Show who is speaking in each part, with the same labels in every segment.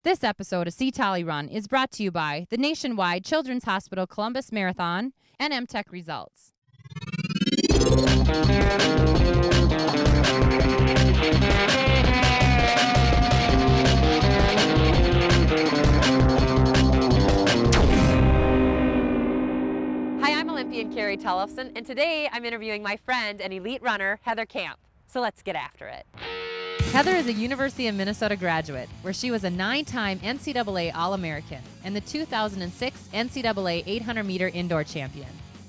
Speaker 1: This episode of Tolle Run is brought to you by the Nationwide Children's Hospital Columbus Marathon and MTech Results. Hi, I'm Olympian Carrie Tollefson, and today I'm interviewing my friend and elite runner, Heather Kampf. So let's get after it. Heather is a University of Minnesota graduate, where she was a 9-time NCAA All-American and the 2006 NCAA 800-meter indoor champion.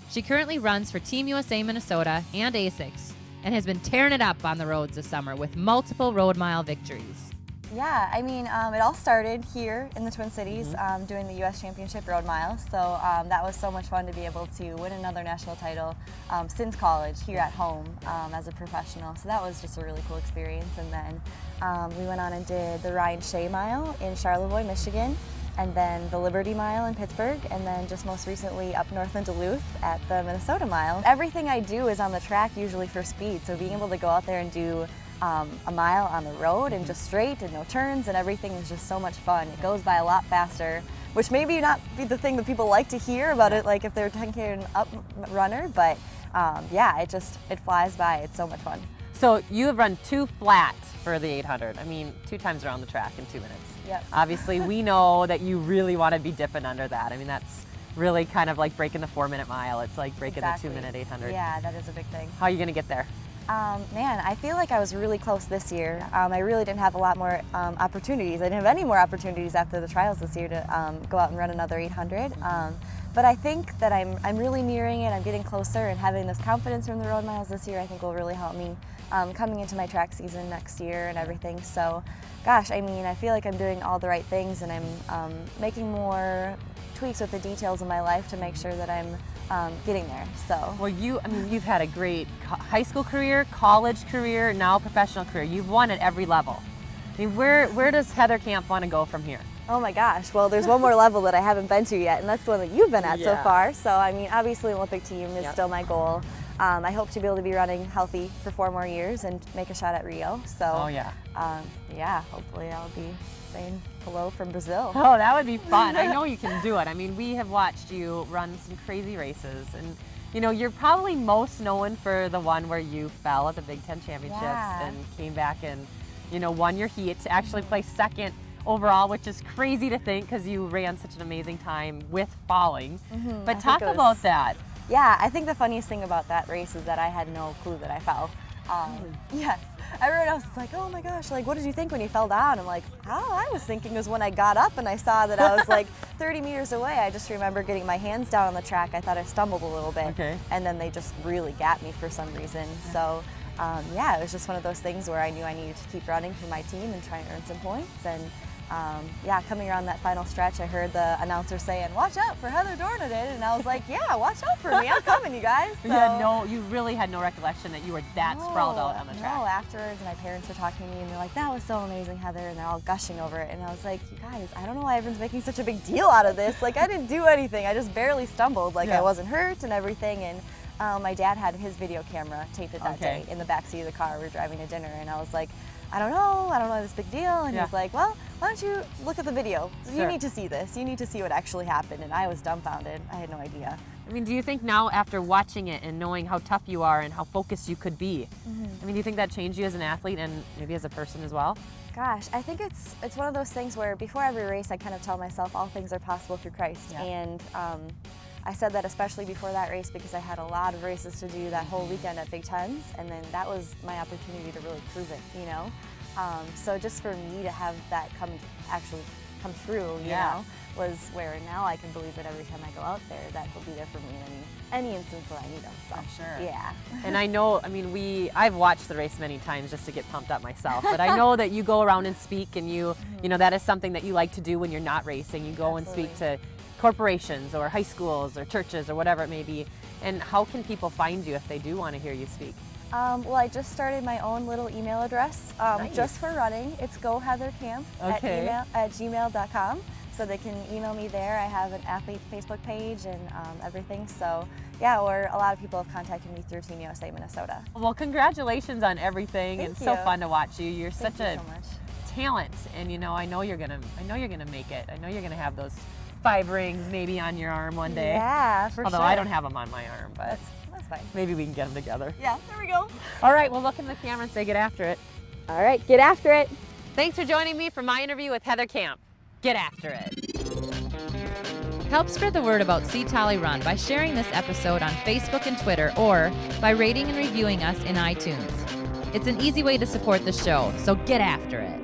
Speaker 1: She currently runs for Team USA Minnesota and ASICS and has been tearing it up on the roads this summer with multiple road mile victories.
Speaker 2: Yeah, I mean, it all started here in the Twin Cities doing the U.S. Championship Road Mile. So that was so much fun to be able to win another national title since college here at home as a professional. So that was just a really cool experience. And then we went on and did the Ryan Shea Mile in Charlevoix, Michigan, and then the Liberty Mile in Pittsburgh, and then just most recently up north in Duluth at the Minnesota Mile. Everything I do is on the track usually for speed, so being able to go out there and do a mile on the road and just straight and no turns and everything is just so much fun. It goes by a lot faster, which maybe not be the thing that people like to hear about it, like if they're a 10K and up runner, but yeah, it flies by. It's so much fun.
Speaker 3: So you have run 2 flat for the 800. I mean, 2 times around the track in 2 minutes.
Speaker 2: Yep.
Speaker 3: Obviously, we know that you really want to be dipping under that. I mean, that's really kind of like breaking the 4-minute mile. It's like breaking
Speaker 2: Exactly.
Speaker 3: the 2-minute 800.
Speaker 2: Yeah, that is a big thing.
Speaker 3: How are you going to get there?
Speaker 2: Man, I feel like I was really close this year. I really didn't have a lot more opportunities. I didn't have any more opportunities after the trials this year to go out and run another 800. But I think that I'm really nearing it. I'm getting closer, and having this confidence from the road miles this year I think will really help me coming into my track season next year and everything. So, gosh, I mean, I feel like I'm doing all the right things, and I'm making more tweaks with the details of my life to make sure that I'm getting there. So,
Speaker 3: well, you've had a great high school career, college career, now professional career. You've won at every level. I mean, where does Heather Kampf want to go from here?
Speaker 2: Oh my gosh, well, there's one more level that I haven't been to yet, and that's the one that you've been at so far. So, I mean, obviously Olympic team is still my goal. I hope to be able to be running healthy for 4 more years and make a shot at Rio. So, yeah, hopefully I'll be saying hello from Brazil.
Speaker 3: Oh, that would be fun. I know you can do it. I mean, we have watched you run some crazy races, and you know, you're probably most known for the one where you fell at the Big Ten Championships and came back and, you know, won your heat to actually place second overall, which is crazy to think because you ran such an amazing time with falling. But talk about that.
Speaker 2: Yeah, I think the funniest thing about that race is that I had no clue that I fell. Yes. Everyone else is like, oh my gosh, like, what did you think when you fell down? I'm like, all I was thinking was when I got up and I saw that I was like 30 meters away. I just remember getting my hands down on the track. I thought I stumbled a little bit. And then they just really got me for some reason. So, yeah, it was just one of those things where I knew I needed to keep running for my team and try and earn some points. And yeah, coming around that final stretch, I heard the announcer saying, watch out for Heather Dornadin, and I was like, yeah, watch out for me, I'm coming, you guys. So,
Speaker 3: you really had no recollection that you were that sprawled out on the track.
Speaker 2: No, afterwards, my parents were talking to me, and they're like, that was so amazing, Heather, and they're all gushing over it, and I was like, you guys, I don't know why everyone's making such a big deal out of this. Like, I didn't do anything, I just barely stumbled, like I wasn't hurt and everything, and my dad had his video camera taped it that day in the backseat of the car. We were driving to dinner, and I was like, I don't know this big deal. And he was like, well, why don't you look at the video? You need to see this. You need to see what actually happened. And I was dumbfounded. I had no idea.
Speaker 3: I mean, do you think now, after watching it and knowing how tough you are and how focused you could be, I mean, do you think that changed you as an athlete and maybe as a person as well?
Speaker 2: Gosh, I think it's one of those things where before every race, I kind of tell myself all things are possible through Christ. And I said that especially before that race because I had a lot of races to do that whole weekend at Big Tens, and then that was my opportunity to really prove it, you know? So just for me to have that actually come through, you know, was where now I can believe that every time I go out there, that will be there for me in any instance that I need them. So,
Speaker 3: sure.
Speaker 2: Yeah.
Speaker 3: And I know, I mean, I've watched the race many times just to get pumped up myself, but I know that you go around and speak, and you know, that is something that you like to do when you're not racing. You go and speak to corporations or high schools or churches or whatever it may be. And how can people find you if they do want to hear you speak?
Speaker 2: Well, I just started my own little email address just for running. It's goheatherkampf at gmail.com. So they can email me there. I have an athlete Facebook page and everything. So yeah, or a lot of people have contacted me through Team USA Minnesota.
Speaker 3: Well, congratulations on everything.
Speaker 2: Thank
Speaker 3: It's
Speaker 2: you.
Speaker 3: so fun to watch you. You're
Speaker 2: Thank
Speaker 3: such
Speaker 2: you
Speaker 3: a
Speaker 2: so much.
Speaker 3: talent, and I know you're gonna make it. I know you're gonna have those 5 rings maybe on your arm one day.
Speaker 2: Yeah, for
Speaker 3: Although
Speaker 2: sure.
Speaker 3: I don't have them on my arm, but
Speaker 2: That's fine.
Speaker 3: maybe we can get them together.
Speaker 2: Yeah, there we go.
Speaker 3: All right, well, look in the camera and say, get after it.
Speaker 2: All right, get after it.
Speaker 1: Thanks for joining me for my interview with Heather Kampf. Get after it. Help spread the word about See Tolle Run by sharing this episode on Facebook and Twitter, or by rating and reviewing us in iTunes. It's an easy way to support the show, so get after it.